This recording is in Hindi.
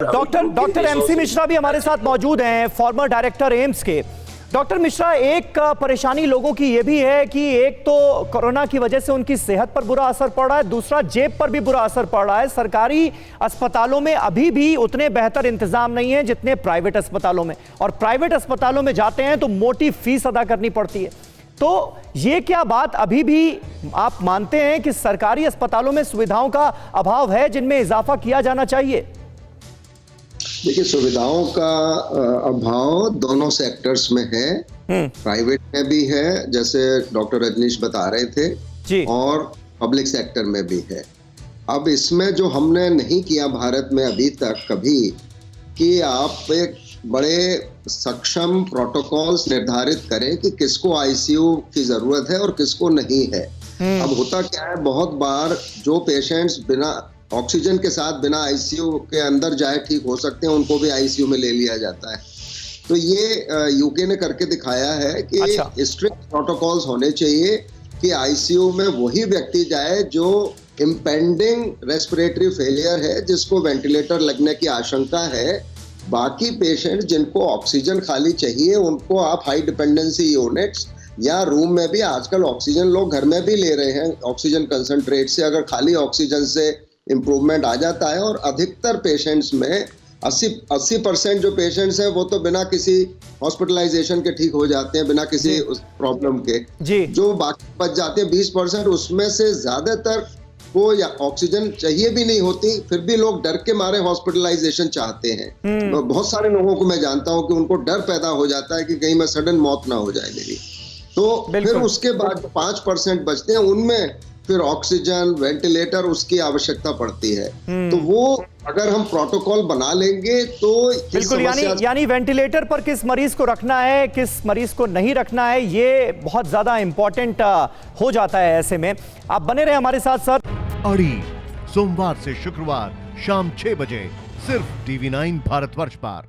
डॉक्टर एमसी मिश्रा भी हमारे साथ मौजूद हैं, फॉर्मर डायरेक्टर एम्स के। डॉक्टर मिश्रा, एक परेशानी लोगों की ये भी है कि एक तो कोरोना की वजह से उनकी सेहत पर बुरा असर पड़ रहा है, दूसरा जेब पर भी बुरा असर पड़ रहा है। सरकारी अस्पतालों में अभी भी उतने बेहतर इंतजाम नहीं है जितने प्राइवेट अस्पतालों में, और प्राइवेट अस्पतालों में जाते हैं तो मोटी फीस अदा करनी पड़ती है। तो ये क्या बात अभी भी आप मानते हैं कि सरकारी अस्पतालों में सुविधाओं का अभाव है जिनमें इजाफा किया जाना चाहिए? देखिए, सुविधाओं का अभाव दोनों सेक्टर्स में है, प्राइवेट में भी है जैसे डॉक्टर रजनीश बता रहे थे जी, और पब्लिक सेक्टर में भी है। अब इसमें जो हमने नहीं किया भारत में अभी तक कभी, कि आप एक बड़े सक्षम प्रोटोकॉल्स निर्धारित करें कि किसको आईसीयू की जरूरत है और किसको नहीं है। अब होता क्या है, बहुत बार जो पेशेंट्स बिना ऑक्सीजन के साथ बिना आईसीयू के अंदर जाए ठीक हो सकते हैं, उनको भी आईसीयू में ले लिया जाता है। तो ये यूके ने करके दिखाया है कि स्ट्रिक्ट प्रोटोकॉल्स होने चाहिए कि आईसीयू में वही व्यक्ति जाए जो इम्पेंडिंग रेस्पिरेटरी फेलियर है, जिसको वेंटिलेटर लगने की आशंका है। बाकी पेशेंट जिनको ऑक्सीजन खाली चाहिए उनको आप हाई डिपेंडेंसी यूनिट्स या रूम में भी, आजकल ऑक्सीजन लोग घर में भी ले रहे हैं ऑक्सीजन कंसंट्रेट से, अगर खाली ऑक्सीजन से इम्प्रूवमेंट आ जाता है। और अधिकतर पेशेंट्स में 80% जो पेशेंट्स हैं वो तो बिना किसी हॉस्पिटलाइजेशन के ठीक हो जाते हैं, बिना किसी प्रॉब्लम के जी। जो बाकी बच जाते हैं 20%, उसमें से ज्यादातर को या ऑक्सीजन चाहिए भी नहीं होती, फिर भी लोग डर के मारे हॉस्पिटलाइजेशन चाहते हैं। तो बहुत सारे लोगों को मैं जानता हूं कि उनको डर पैदा हो जाता है कि कहीं मैं सडन मौत ना हो जाए मेरी। तो फिर उसके बाद 5% बचते हैं, उनमें फिर ऑक्सीजन, वेंटिलेटर उसकी आवश्यकता पड़ती है। तो वो अगर हम प्रोटोकॉल बना लेंगे तो बिल्कुल, यानी वेंटिलेटर पर किस मरीज को रखना है, किस मरीज को नहीं रखना है, ये बहुत ज्यादा इंपॉर्टेंट हो जाता है। ऐसे में आप बने रहे हमारे साथ सर। अड़ी सोमवार से शुक्रवार शाम 6 बजे सिर्फ TV9 भारतवर्ष पर।